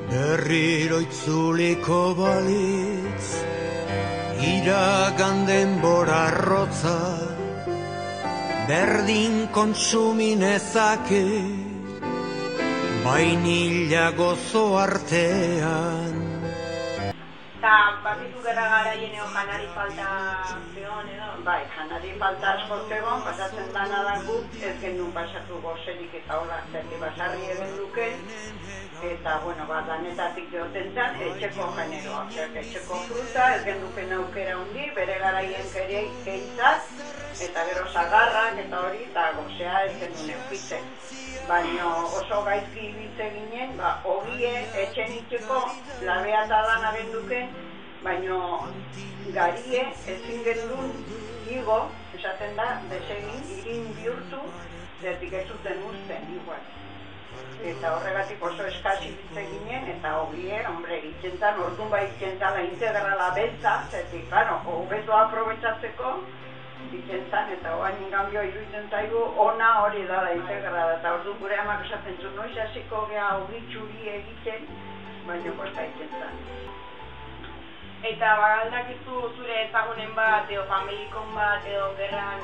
Berriro itzuliko balitz, iragan denbora arrotza, berdin kontsuminezake, bainila gozo artean. Eta batitu gara garaien janari falta zegoen edo? Bai, janari falta asko zegoen, pasatzen dana da guk, ez genuen pasatu gozerik eta hola zerti basarri egin duke, eta, bueno, danetatik joten zen, etxeko generoa, etxeko fruta, ez genduken aukera hundi, bere garaien keintzat, eta gero zagarrak eta hori, eta gozea ez genuen eukitzen. Baina oso gaizki ibiltze ginen, ogie etxen itxeko labea eta lan abenduken, baina garie ezin genuen igo, esaten da, desegin, irin bihurtu, zertik ez zuten uzten, igual. Eta horregatik oso eskasi ibiltze ginen, eta ogie, hombre, itxentan, orduan bai itxentala integrala beltza, zertik, claro, hobeto aprobetxatzeko, itxentan, eta oain ingambio iruditzen zaigu, ona hori dala integrala, eta orduan gure amak esaten zu, noiz hasiko gea ogi txuri egiten, baina kosta itxentan. Eta bagaldakizu zure ezagunen bat, edo familikon bat, edo gerran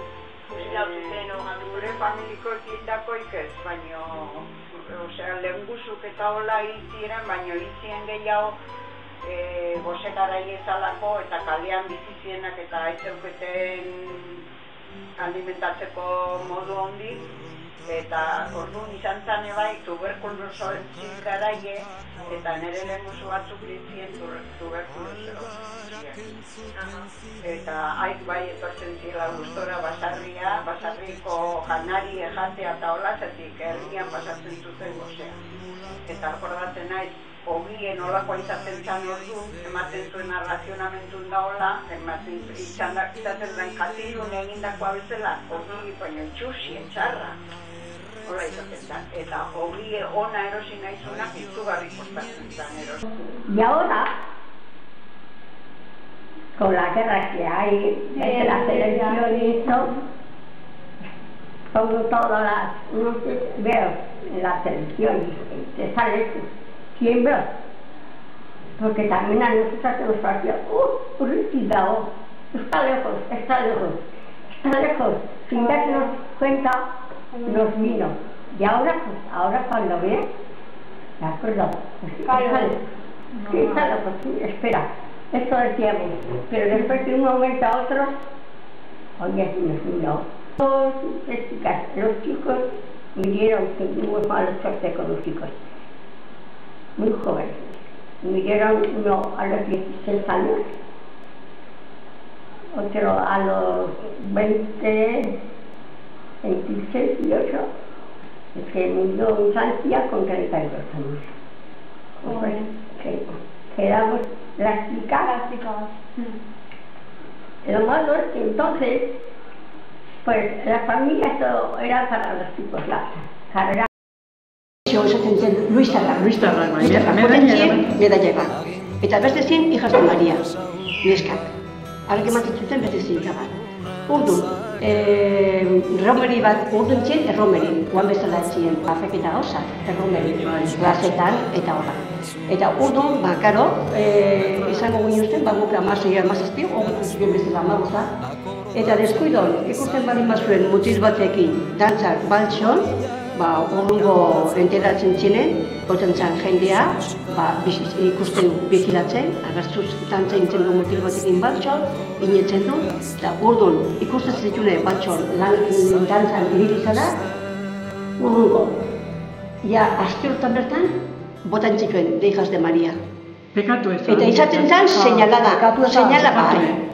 lautu zen, gure familiko ekindakoik ez, baina, lehenguzuk eta hola hilziren, baina hilzien gehiago gozetara iezalako eta kalean bizizienak eta aizeuketen alimentatzeko modu hondi, eta orduan izan zan ebai tuberkulosoen garaie eta nire lehenguzu batzuk hilzien tuberkulosero. Eta haik bai etortzen zila gustora basarriko janari ejatea eta hola, zetik herrian pasatzen zuten gozea. Eta akordatzen naiz, ogien olakoa izaten zan orduan, ematen zuen arrazionamentun da hola, ematen izaten den katilun egindakoa bezala, ogi, baina txusi, etxarra, hola izaten zan. Eta ogi ona erosi nahi zuenak izugarri kostatzen zan erosi. Y ahora, con la guerra que hay entre las elecciones y esto, pongo todas las, no sé, veo en las elecciones, te sale siempre, porque también a nosotros se nos parecía, retirado, está lejos, sin darnos cuenta nos vino. Y ahora, cuando ve, de acuerdo, espera, esto decíamos, pero después de un momento a otro, oye, nos vino. Los chicos murieron, tuvimos mala suerte con los chicos, muy jóvenes. Murieron uno a los 16 años, otro a los 20, 26, 18, el que murió en Francia con 32 años. Pues, quedamos las chicas. Lo malo es que entonces, pues la familia todo era para los chicos, la carrera. Luistarrak, medalla bat. Eta beste zien, hijas de María, neskak. Arrek ematen zuten beste zien bat. Orduan, romeri bat, orduan zien, erromeri, guan bezala zien, afeketa gauza, erromeri, glasetan, eta horra. Eta orduan, karo, izango ginuzten, guk amazazpi, orduan zuen bezala amagoza, eta deskuidon, ikusten bali mazuen mutil batekin, dantzak, baltson, orrungo enteratzen ziren, goten zan jendea, ikusten bizilatzen, agertzuz dantzen zen du mutil batekin batxor, inetzen du, eta orduan ikusten zitune batxor dantzan ibilizara, urrungo. Ja, aste hortan bertan, botan zituen, de hijas de María. Eta izaten zan,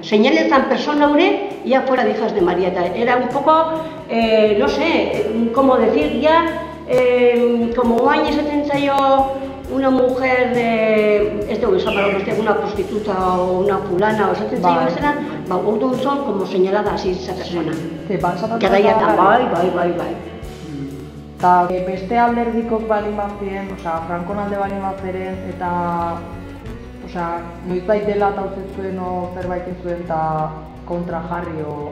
señalezan persona hore, ya fuera de hijas de María. Era un poco, no sé, cómo decir, ya, como guain esaten zaio una mujer, ez dugu esan bera, una prostituta o una fulana, o esaten zaio bezala, orduan son como señalada así esa persona. Garaiatan, bai. Eta beste alderdikok bali mazien, Frankon alde bali mazeren, eta noizbait dela eta utzet zuen o zerbait zuen eta kontra jarri o...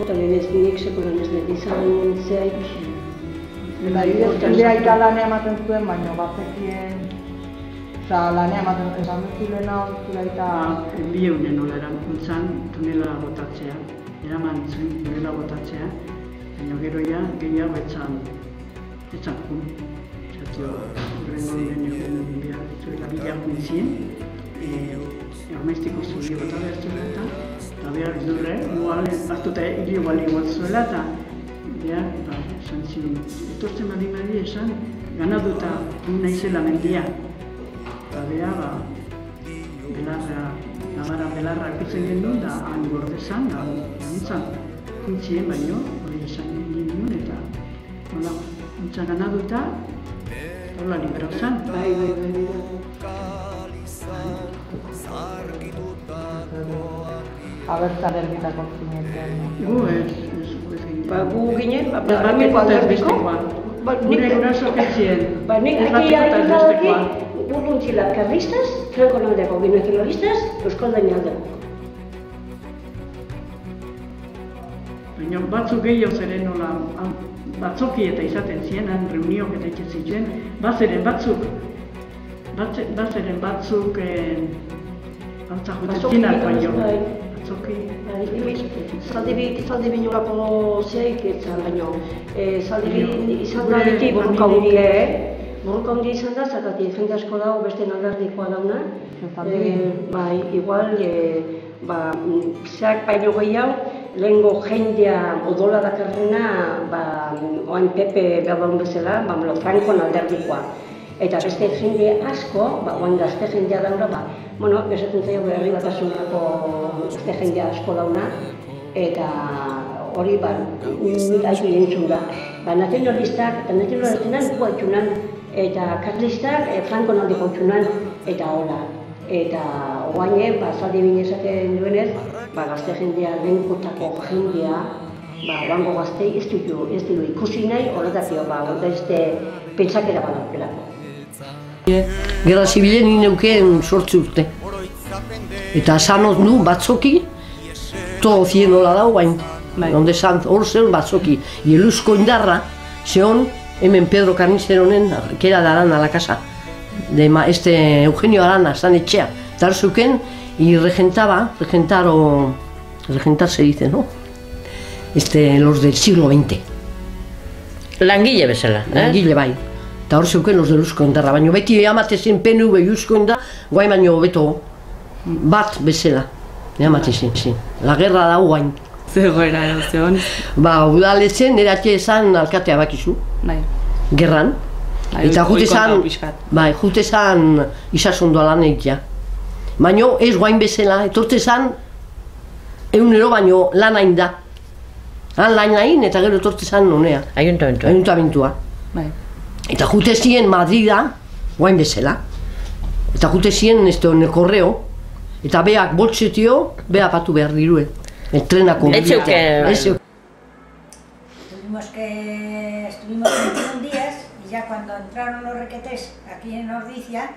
Eta nik sekuran ez dut izan zea ikusi. Eta zure aita lanea ematen zuen, baina bazekien... Osa, lanea ematen esan duzulena zure aita... Bi eunen nola erantzan tunela botatzea. Eraman zuen tunela botatzea, baina gero ja, gehiago etzan jun. Zatio, horrengo den egun zuela bilago nintzien, Armaiztiko zuri bota behar zuela eta behar dure, hartuta hilo bali bat zuela eta behar, esan ziren, etortzen badi esan, ganaduta naizela mendia. Eta behar, belarra ikutzen genuen da han gordezan, da nintzen kuntzien baino, hori esan genuen eta hola, nintzen ganaduta, hola libera zan. Abertzale ergitako zineten. Gu ez ginen. Gu ginen, Barrameko alderdikoa. Gure gurasoak ez ziren. Nik aki alderdikoa. Urruntzila karlistaz, Franco aldeko nacionalistas, Euskaldain aldeko. Baina batzuk gehiago zeren nola, batzoki eta izaten ziren, reuniok eta itxe zituen, bazeren batzuk, altza juten zinak baino. Zaldi binolako zeik etzan baino. Zaldi izan da beti borroka hundi izan da, zakatik jende asko dago beste alderdikoa dauna. Bai, igual, zeak baino gehiago, lehengo jendea odola dakarrena, oain Pepe berdaun bezala, Franco alderdikoa. Eta beste jende asko, oain gazte jendea dauna, esaten zaio herri batasunako gazte jendea asko dauna, eta hori haitu jentzun da. Nazionalistak eta nazionalistak gu haitzunan, eta karlistak Franco aldeko haitzunan, eta hola. Eta oaine, zaldi bine esaten duenez, gazte jendea, lehenkotako jendea, oango gaztei ez dugu ikusi nahi, horretakio, beste pentsakera badaukelako. Gerra zibilen ineuken 8 urte. Eta sanoz nu batzoki, todo zienola dau bain. Onde zan, hor zen batzoki. Ieluzko indarra, zehon, hemen Pedro Carniceronen, kera da Arana, la casa. De Eugenio Arana, zan etxea. Eta hor zeuken, y regentar se dice, ¿no? Los del siglo XX. Langile bezala, Langile bai. Eta hor zeuken los de Luzko indarra, baina beti eamatezen PNV Luzko indarra, guain baino beto bat bezala, eamatezen, La guerra da guain. Zegoera erozion. Udaletzen eratea esan alkatea bakizu, gerran. Eta jute zan isasondoa lan egitea. Baina ez guain bezala, etorte zan egunero baino lan hain da. Han lan hain eta gero etorte zan nonea. Ayuntamentua. Eta jute ziren Madrida, guain bezala. Eta jute ziren korreo, eta beak boltsetio, beha patu behar dirue. Entrenako. Estuvimos 21 días y ya cuando entraron los requetés aquí en Ordicia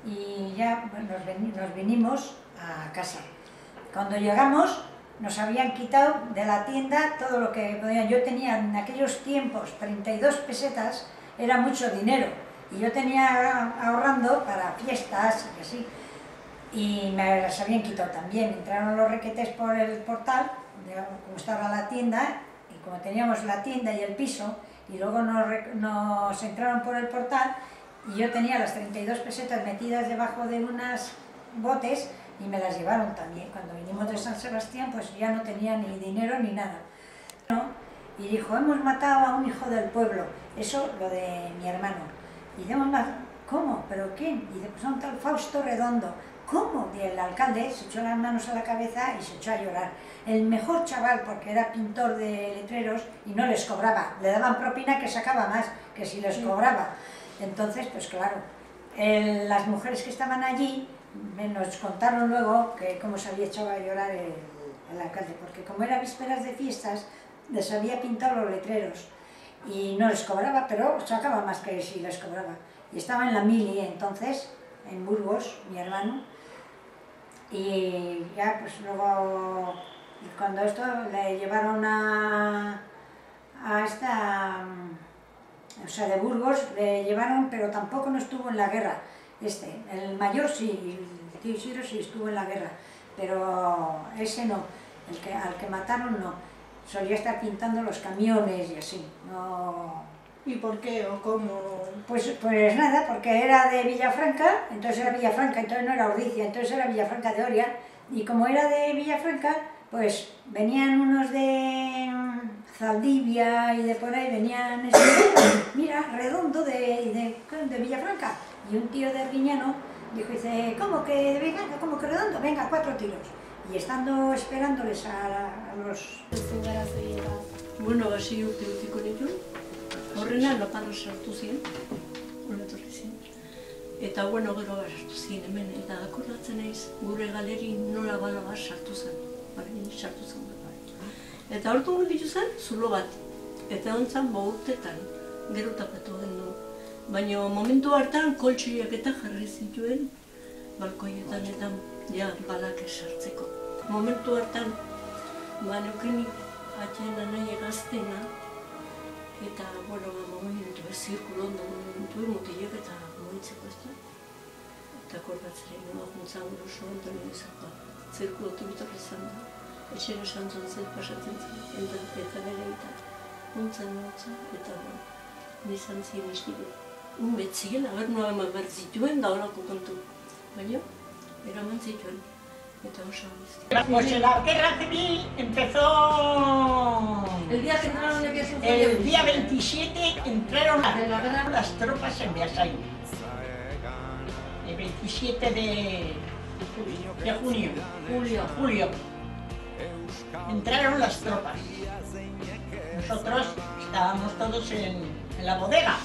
y ya nos vinimos a casa. Cuando llegamos nos habían quitado de la tienda todo lo que podían. Yo tenía en aquellos tiempos 32 pesetas, era mucho dinero y yo tenía ahorrando para fiestas y así. Y me las habían quitado también. Entraron los requetés por el portal, como estaba la tienda, y como teníamos la tienda y el piso, y luego nos entraron por el portal, y yo tenía las 32 pesetas metidas debajo de unas botes, y me las llevaron también. Cuando vinimos de San Sebastián, pues ya no tenía ni dinero ni nada. Y dijo, hemos matado a un hijo del pueblo, eso lo de mi hermano. Y hemos matado, ¿cómo? ¿Pero quién? Y dice, pues a un tal Fausto Redondo. ¿Cómo? Y el alcalde se echó las manos a la cabeza y se echó a llorar. El mejor chaval, porque era pintor de letreros y no les cobraba. Le daban propina que sacaba más que si les cobraba. Entonces, pues claro, las mujeres que estaban allí nos contaron luego que cómo se había echado a llorar el alcalde, porque como era vísperas de fiestas, les había pintado los letreros y no les cobraba, pero sacaba más que si les cobraba. Y estaba en la mili entonces, en Burgos, mi hermano, y ya pues luego, cuando esto le llevaron a o sea, de Burgos, le llevaron, pero tampoco no estuvo en la guerra. El mayor sí, el tío Isidro sí estuvo en la guerra, pero ese no, al que mataron no. Solía estar pintando los camiones y así, no... ¿Y por qué o cómo? Pues nada, porque era de Villafranca, entonces era Villafranca, entonces no era Ordicia, entonces era Villafranca de Oria, y como era de Villafranca, pues venían unos de Zaldivia y de por ahí, venían, mira, Redondo de Villafranca, y un tío de Arguiñano dijo, dice, ¿cómo que de Villafranca? ¿Cómo que Redondo? Venga, 4 tiros. Y estando esperándoles a los... Bueno, hasi urte utziko ditu, horrena loparu sartu ziren, hori etorri ziren. Eta bueno, gero sartu ziren hemen, eta akordatzen naiz gure galeri nola bala bat sartu zen, sartu zen bat. Eta hortu ditu zen, zulo bat, eta ontzan urtetan, gero tapatu gendu. Baina momentu hartan koltxoiak eta jarri zituen, balkoietan eta ja balak esartzeko. Momentu hartan, neukenik atxena nahi egaztena, eta, bueno, momentu ez zirkulo ondo momentu mutilek eta momentzeko ez da. Eta akordatzeren juntzan groso Antonio izango, zirkulo tibitor izan da. Etxera santzon zen pasatzen zen, eta nire eta juntzan notza, eta nizan ziren izkide. Betzien, haber noa eman behar zituen da horako kontu. Baina, eraman zituen. Pues la guerra civil empezó el día que entraron el día 27 entraron las tropas en Beasain. El 27 de julio entraron las tropas. Nosotros estábamos todos en la bodega,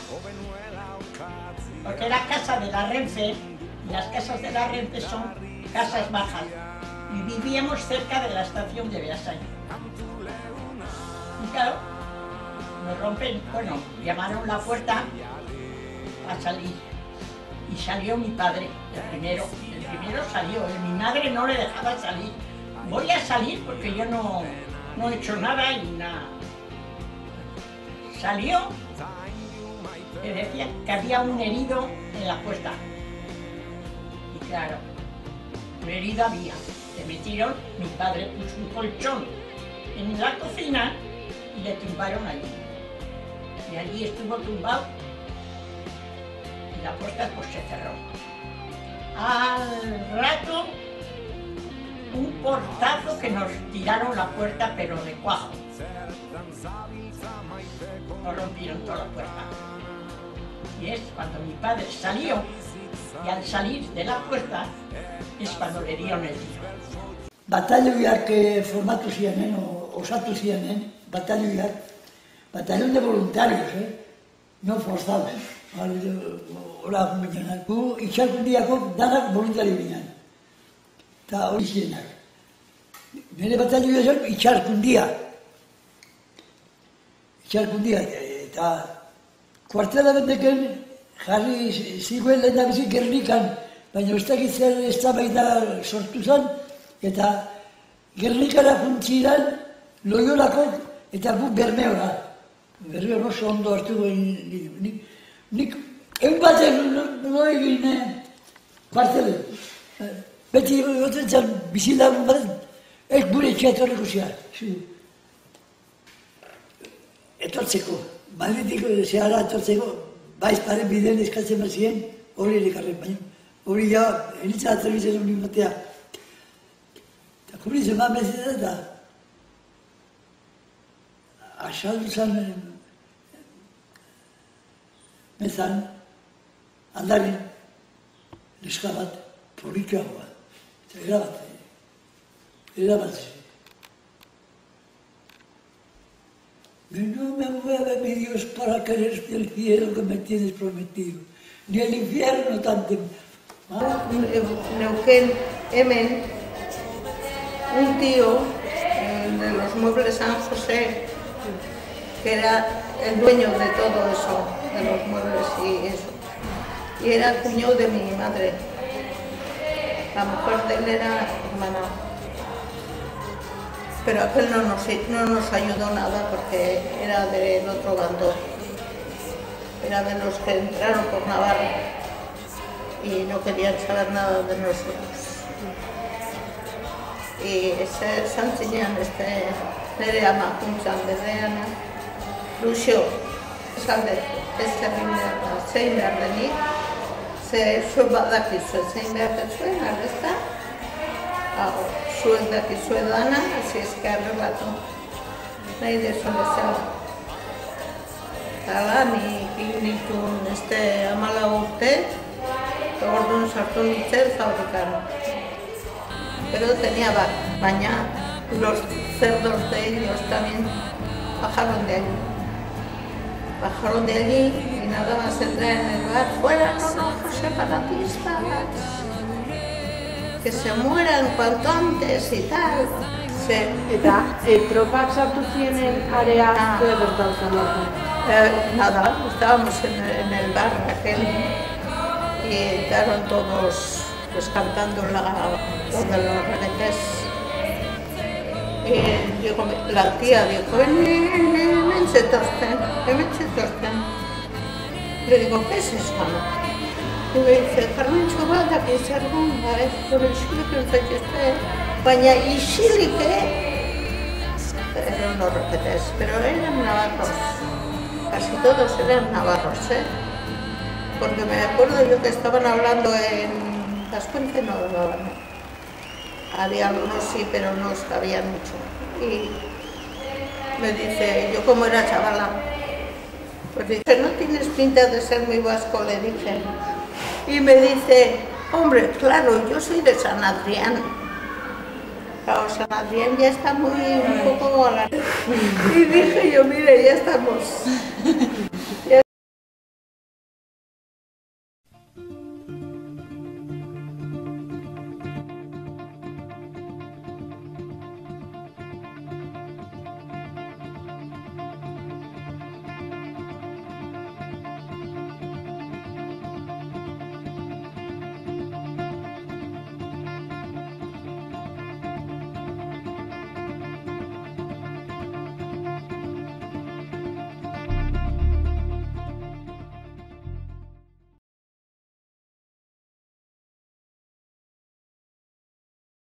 porque era casa de la Renfe, y las casas de la Renfe son casas bajas, y vivíamos cerca de la estación de Beasain. Y claro, nos rompen, bueno, llamaron la puerta a salir, y salió mi padre, el primero salió, mi madre no le dejaba salir. Voy a salir porque yo no he hecho nada y nada. Salió, que decía que había un herido en la puerta. Y claro, un herido había. Le metieron, mi padre puso un colchón en la cocina y le tumbaron allí. Y allí estuvo tumbado y la puerta pues se cerró. Al rato, un portazo que nos tiraron la puerta, pero de cuajo. Nos rompieron toda la puerta. Y es cuando mi padre salió, y al salir de la puerta, es cuando le dieron el tiro. Batalloiak formatu zienen, osatu zienen, batallón de voluntarios, no forzados. Hola, compañeras. Gu itxakundiako danak voluntario ginen. Eta hori zienak. Nire batalloia zen itxarkundia. Eta kuartela bendeken jarri ziguen lehendabizi Gernikan, baina ez dakit zer eztabaida sortu zen, eta Gernikara juntziran Loiolako eta gu Bermeora. Bermeora oso ondo hartu guen nik egun baten no egin kuartelen. Beti gotzen zen bizilagun baten, ez gure etxea etorriko zian. Etortzeko, Madridik zehara etortzeko, baiz paren bideen eskatzen bazien, hori elekarren baino. Hori ja, enitza atzerbitzen hori batea. Eta kubritzen bat bezitzen eta asaldu zen mezan, aldaren, neska bat, polikagoa. Eta erabat. No me mueve mi Dios para quererte el cielo que me tienes prometido, ni el infierno tanto. Neuquén, hemen, un tío de los muebles San José, que era el dueño de todo eso, de los muebles y eso. Y era cuñado de mi madre. La mujer de él era hermana. Pero aquel no nos ayudó nada porque era del otro bando. era de los que entraron por Navarra y no querían saber nada de nosotros. Y Santzinean nire ama juntzan berreana, Luxo, esaldetu, ez zein behar denik, ze zuek badakizue zein behar dezuen, aldezta, zuek dakizue dana, hasi eske arreglatu, nahi dezuen bezala. Hala, nik nituen 14 urte, orduan sartu nintzen fabrikan. Pero tenía bar, baina los cerdos de ellos también bajaron de allí. Bajaron de allí y nada más entrar en el bar, fuera los separatistas, que se mueran cuanto antes y tal. Eta tropak sartu zienen area zuek bertauzen lortu? Nada, estábamos en el bar aquel y entraron todos pues cantando lo de los reguetés. Y la tía dijo, hemen zetosten. Le digo, ¿qué es eso? Y me dice, Carmentxo bat dakizar bomba, hori isilik entzatxezte, baina isilik, eran los reguetés, pero eran navarros, casi todos eran navarros, porque me acuerdo yo que estaban hablando en Gascuence no hablaban. Había algunos sí, pero no sabían mucho. Y me dice, yo como era chavala, pues dice, no tienes pinta de ser muy vasco, le dije. Y me dice, hombre, claro, yo soy de San Adrián. Claro, San Adrián ya está un poco a la... Y dije yo, mire, ya estamos